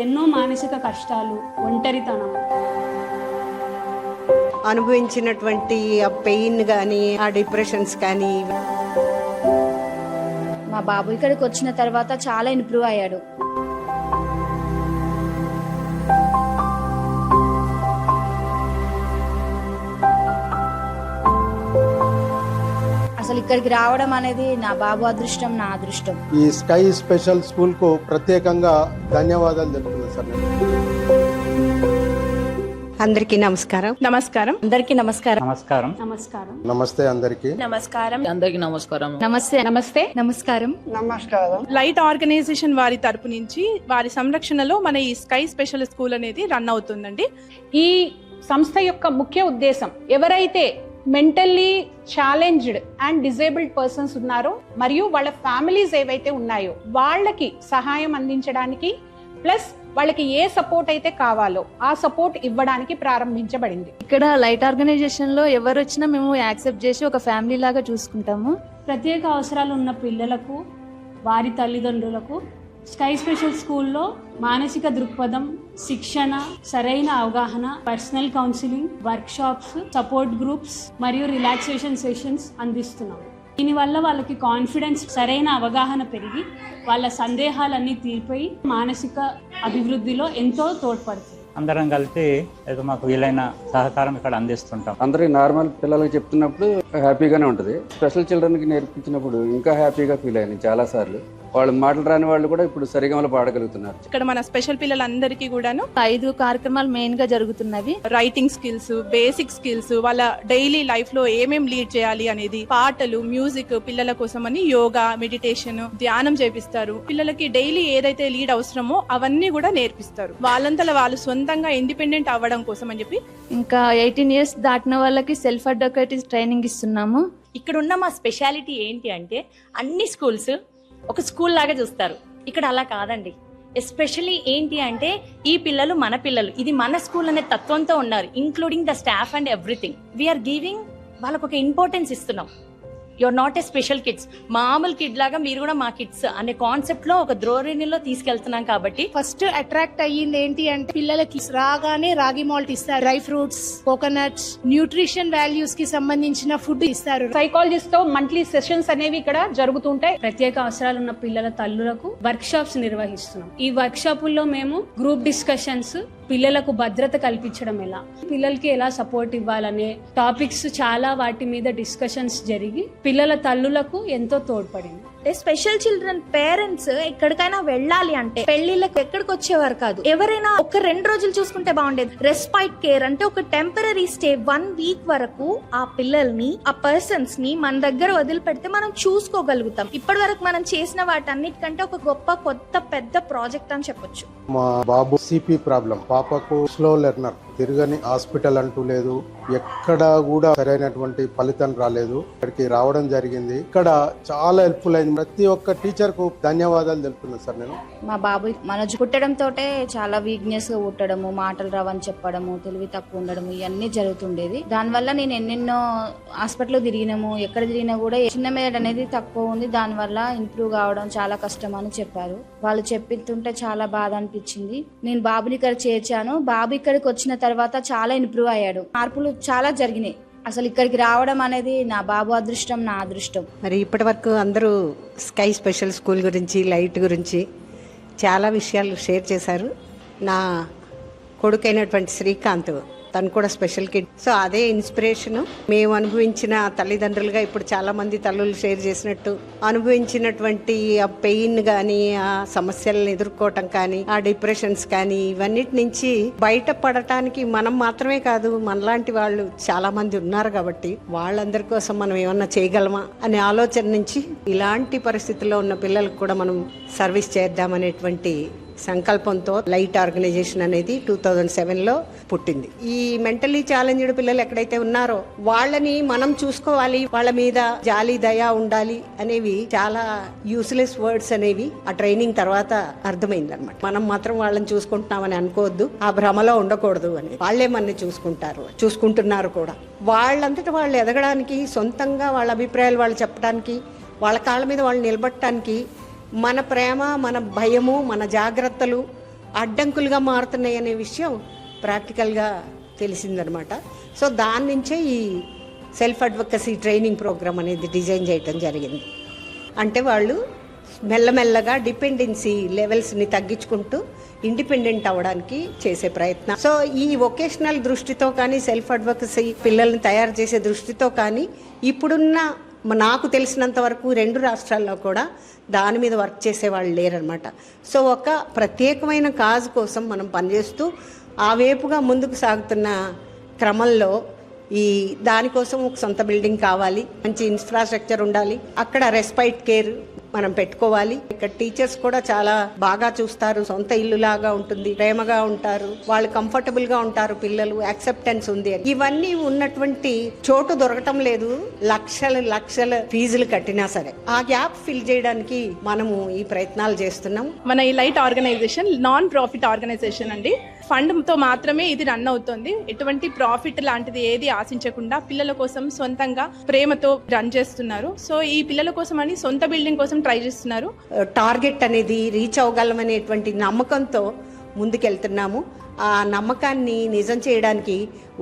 ఎన్నో మానసిక కష్టాలు, ఒంటరితనం అనుభవించినటువంటి ఆ పెయిన్ కానీ, ఆ డిప్రెషన్స్ కానీ. మా బాబు ఇక్కడికి వచ్చిన తర్వాత చాలా ఇంప్రూవ్ అయ్యాడు. అసలు ఇక్కడికి రావడం అనేది నా బాబు అదృష్టం, నా అదృష్టం. ఈ స్కై స్పెషల్ స్కూల్ కు ప్రత్యేకంగా ధన్యవాదాలు తెలుపుతున్నాను సార్. అందరికీ నమస్కారం. నమస్కారం. అందరికీ నమస్కారం. నమస్కారం. నమస్తే అందరికీ. నమస్కారం. అందరికి నమస్కారం. నమస్తే. నమస్తే. నమస్కారం. లైట్ ఆర్గనైజేషన్ వారి తరపు నుంచి వారి సంరక్షణలో మన ఈ స్కై స్పెషల్ స్కూల్ అనేది రన్ అవుతుందండి. ఈ సంస్థ యొక్క ముఖ్య ఉద్దేశం ఎవరైతే mentally challenged and disabled persons ఉన్నారో మరియు వాళ్ళ ఫ్యామిలీస్ ఏవైతే ఉన్నాయో వాళ్ళకి సహాయం అందించడానికి, ప్లస్ వాళ్ళకి ఏ సపోర్ట్ అయితే కావాలో ఆ సపోర్ట్ ఇవ్వడానికి ప్రారంభించబడింది. ఇక్కడ లైట్ ఆర్గనైజేషన్ లో ఎవరు వచ్చినా మేము యాక్సెప్ట్ చేసి ఒక ఫ్యామిలీ లాగా చూసుకుంటాము. ప్రత్యేక అవసరాలు ఉన్న పిల్లలకు, వారి తల్లిదండ్రులకు స్కై స్పెషల్ స్కూల్లో మానసిక దృక్పథం, శిక్షణ, సరైన అవగాహన, personal counselling, work shops, support groups మరియు రిలాక్సేషన్ సెషన్స్ అందిస్తున్నాం. దీనివల్ల వాళ్ళకి కాన్ఫిడెన్స్, సరైన అవగాహన పెరిగి వాళ్ళ సందేహాలన్నీ తీరిపోయి మానసిక అభివృద్ధిలో ఎంతో తోడ్పడుతుంది. అందరం కలిసి ఏదో మాకు వీలైన సహకారం ఇక్కడ అందిస్తుంటాం. అందరికి నార్మల్ పిల్లలకి చెప్తున్నప్పుడు హ్యాపీగానే ఉంటుంది. స్పెషల్ చిల్డ్రన్కి నేర్పించినప్పుడు ఇంకా హ్యాపీగా ఫీల్ అయ్యాను చాలా సార్లు. వాళ్ళు మాటలు రాని వాళ్ళు కూడా ఇప్పుడు సరిగమలు పాడగలుగుతున్నారు. ఇక్కడ మన స్పెషల్ పిల్లలందరికీ కూడాను 5 కార్యక్రమాలు మెయిన్ గా జరుగుతున్నవి. రైటింగ్ స్కిల్స్, బేసిక్ స్కిల్స్, వాళ్ళ డైలీ లైఫ్ లో ఏమేం లీడ్ చేయాలి అనేది, పాటలు, మ్యూజిక్, పిల్లల కోసం అని యోగా, మెడిటేషన్, ధ్యానం చేపిస్తారు. పిల్లలకి డైలీ ఏదైతే లీడ్ అవసరమో అవన్నీ కూడా నేర్పిస్తారు. వాళ్ళంతలో వాళ్ళు సొంతంగా ఇండిపెండెంట్ అవ్వడం కోసం అని చెప్పి ఇంకా 18 years దాటిన వాళ్ళకి సెల్ఫ్ అడ్వకేట్ ట్రైనింగ్ ఇస్తున్నాము. ఇక్కడ ఉన్న మా స్పెషాలిటీ ఏంటి అంటే అన్ని స్కూల్స్ ఒక స్కూల్ లాగా చూస్తారు. ఇక్కడ అలా కాదండి. ఎస్పెషల్లీ ఏంటి అంటే ఈ పిల్లలు మన పిల్లలు, ఇది మన స్కూల్ అనే తత్వంతో ఉన్నారు, including the staff and everything. We are giving వాళ్ళకు ఒక ఇంపార్టెన్స్ ఇస్తున్నాం. Your not a special kids, మామూలు కిడ్ లాగా మీరు కూడా మా కిడ్స్ అనే కాన్సెప్ట్ లో ఒక ధోరణిలో తీసుకెళ్తున్నాం. కాబట్టి ఫస్ట్ అట్రాక్ట్ అయ్యింది ఏంటి అంటే పిల్లలకి రాగానే రాగి మాల్ట్ ఇస్తారు, dry fruits, coconuts, nutrition values కి సంబంధించిన ఫుడ్ ఇస్తారు. సైకాలజిస్ట్ తో మంత్లీ సెషన్స్ అనేవి ఇక్కడ జరుగుతుంటాయి. ప్రత్యేక అవసరాలు ఉన్న పిల్లల తల్లులకు వర్క్ షాప్స్ నిర్వహిస్తున్నాం. ఈ వర్క్ షాపుల్లో మేము గ్రూప్ డిస్కషన్స్, పిల్లలకు భద్రత కల్పించడం ఎలా, పిల్లలకి ఎలా సపోర్ట్ ఇవ్వాలనే టాపిక్స్, చాలా వాటి మీద డిస్కషన్స్ జరిగి పిల్లల తల్లులకు ఎంతో తోడ్పడింది. స్పెషల్ చిల్డ్రన్ పేరెంట్స్ ఎక్కడికైనా వెళ్ళాలి అంటే పెళ్లిళ్ళకి ఎక్కడికి వచ్చేవారు కాదు. ఎవరైనా ఒక 2 రోజులు చూసుకుంటే బాగుండేది. రెస్పైట్ కేర్ అంటే ఒక టెంపరరీ స్టే 1 week వరకు ఆ పిల్లల్ని, ఆ పర్సన్స్ ని మన దగ్గర వదిలిపెడితే మనం చూసుకోగలుగుతాం. ఇప్పటి వరకు మనం చేసిన వాటన్నిటికంటే ఒక గొప్ప కొత్త పెద్ద ప్రాజెక్ట్ అని చెప్పొచ్చు. మా బాబు సిపి ప్రాబ్లం, పాపకు స్లో లెర్నర్, తిరగని హాస్పిటల్ అంటూ లేదు, ఎక్కడ కూడా సరైనటువంటి ఫలితం రాలేదు. ఇక్కడికి రావడం జరిగింది. ఇక్కడ చాలా హెల్ప్ఫుల్ అయింది. ప్రతి ఒక్క టీచర్ కు ధన్యవాదాలు తెలుపుతున్నాను సార్ నేను. మా బాబు మనోజ్ పుట్టడంతో చాలా వీక్నెస్ గా పుట్టడము, మాటలు రావని చెప్పడము, తెలివి తక్కువ ఉండడము, ఇవన్నీ జరుగుతుండేది. దానివల్ల నేను ఎన్నెన్నో హాస్పిటల్ తిరిగినాము. ఎక్కడ తిరిగినా కూడా చిన్న మెదడు అనేది తక్కువ ఉంది, దానివల్ల ఇంప్రూవ్ కావడం చాలా కష్టం అని చెప్పారు. వాళ్ళు చెప్తుంటే చాలా బాధ అనిపించింది. నేను బాబుని ఇక్కడ చేర్చాను. బాబు ఇక్కడికి వచ్చిన తర్వాత చాలా ఇంప్రూవ్ అయ్యాడు. మార్పులు చాలా జరిగినాయి. అసలు ఇక్కడికి రావడం అనేది నా బాబు అదృష్టం, నా అదృష్టం. మరి ఇప్పటి వరకు అందరూ స్కై స్పెషల్ స్కూల్ గురించి, లైట్ గురించి చాలా విషయాలు షేర్ చేశారు. నా కొడుకైనటువంటి శ్రీకాంత్, తను కూడా స్పెషల్ కిడ్. సో అదే ఇన్స్పిరేషన్. మేము అనుభవించిన తల్లిదండ్రులుగా ఇప్పుడు చాలా మంది తల్లులు షేర్ చేసినట్టు అనుభవించినటువంటి ఆ పెయిన్ కానీ, ఆ సమస్యలను ఎదుర్కోవటం కానీ, ఆ డిప్రెషన్స్ కానీ, ఇవన్నిటి నుంచి బయటపడటానికి మనం మాత్రమే కాదు, మనలాంటి వాళ్ళు చాలా మంది ఉన్నారు. కాబట్టి వాళ్ళందరి కోసం మనం ఏమన్నా చేయగలమా అనే ఆలోచన నుంచి ఇలాంటి పరిస్థితుల్లో ఉన్న పిల్లలకు కూడా మనం సర్వీస్ చేద్దామనేటువంటి సంకల్పంతో లైట్ ఆర్గనైజేషన్ అనేది 2007లో పుట్టింది. ఈ మెంటల్లీ ఛాలెంజ్డ్ పిల్లలు ఎక్కడైతే ఉన్నారో వాళ్ళని మనం చూసుకోవాలి, వాళ్ళ మీద జాలి, దయ ఉండాలి అనేవి చాలా యూస్లెస్ వర్డ్స్ అనేవి ఆ ట్రైనింగ్ తర్వాత అర్థమైంది అనమాట. మనం మాత్రం వాళ్ళని చూసుకుంటున్నామని అనుకోవద్దు, ఆ భ్రమలో ఉండకూడదు అని. వాళ్ళే మనని చూసుకుంటున్నారు కూడా. వాళ్ళంతటా వాళ్ళు ఎదగడానికి, సొంతంగా వాళ్ళ అభిప్రాయాలు వాళ్ళు చెప్పడానికి, వాళ్ళ కాళ్ళ మీద వాళ్ళు నిలబడటానికి మన ప్రేమ, మన భయము, మన జాగ్రత్తలు, అడ్డంకులుగా మారుతున్నాయి అనే విషయం ప్రాక్టికల్గా తెలిసిందనమాట. సో దాని నుంచే ఈ సెల్ఫ్ అడ్వకసీ ట్రైనింగ్ ప్రోగ్రామ్ అనేది డిజైన్ చేయటం జరిగింది. అంటే వాళ్ళు మెల్లమెల్లగా డిపెండెన్సీ లెవెల్స్ని తగ్గించుకుంటూ ఇండిపెండెంట్ అవ్వడానికి చేసే ప్రయత్నం. సో ఈ వొకేషనల్ దృష్టితో కానీ సెల్ఫ్ అడ్వకసీ పిల్లల్ని తయారు చేసే దృష్టితో కానీ ఇప్పుడున్న నాకు తెలిసినంత వరకు 2 రాష్ట్రాల్లో కూడా దాని మీద వర్క్ చేసేవాళ్ళు లేరనమాట. సో ఒక ప్రత్యేకమైన కాజ్ కోసం మనం పనిచేస్తూ ఆ వైపుగా ముందుకు సాగుతున్న క్రమంలో ఈ దానికోసం ఒక సొంత బిల్డింగ్ కావాలి, మంచి ఇన్ఫ్రాస్ట్రక్చర్ ఉండాలి, అక్కడ రెస్పైట్ కేర్ మనం పెట్టుకోవాలి. ఇక్కడ టీచర్స్ కూడా చాలా బాగా చూస్తారు, సొంత ఇల్లు లాగా ఉంటుంది, ప్రేమగా ఉంటారు, వాళ్ళు కంఫర్టబుల్ గా ఉంటారు, పిల్లలు యాక్సెప్టెన్స్ ఉంది. ఇవన్నీ ఉన్నటువంటి చోటు దొరకటం లేదు. లక్షల ఫీజులు కట్టినా సరే ఆ గ్యాప్ ఫిల్ చేయడానికి మనము ఈ ప్రయత్నాలు చేస్తున్నాం. మన ఈ light organization non profit organization అండి. ఫండ్ తో మాత్రమే ఇది రన్ అవుతుంది. ఎటువంటి ప్రాఫిట్ లాంటిది ఏది ఆశించకుండా పిల్లల కోసం సొంతంగా ప్రేమతో రన్ చేస్తున్నారు. సో ఈ పిల్లల కోసం అని సొంత బిల్డింగ్ కోసం ట్రై చేస్తున్నారు. టార్గెట్ అనేది రీచ్ అవ్వగలమనేటువంటి నమ్మకంతో ముందుకెళ్తున్నాము. ఆ నమ్మకాన్ని నిజం చేయడానికి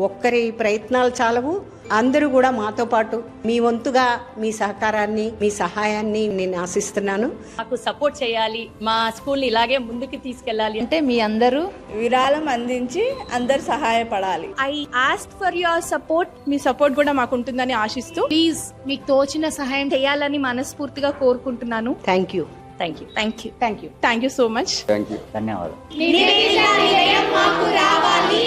ఒక్కరి ప్రయత్నాలు చాలవు. అందరూ కూడా మాతో పాటు మీ వంతుగా మీ సహకారాన్ని, మీ సహాయాన్ని నేను ఆశిస్తున్నాను. మాకు సపోర్ట్ చేయాలి, మా స్కూల్ని ఇలాగే ముందుకు తీసుకెళ్ళాలి అంటే మీ అందరూ విరాళం అందించి అందరు సహాయపడాలి. I ask for your support. మీ సపోర్ట్ కూడా మాకు ఉంటుందని ఆశిస్తూ ప్లీజ్ మీకు తోచిన సహాయం చేయాలని మనస్ఫూర్తిగా కోరుకుంటున్నాను. Thank you. Thank you. Thank you so much. Thank you. ధన్యవాదాలు. నివేదిత నిలయం మాకు రావాలి.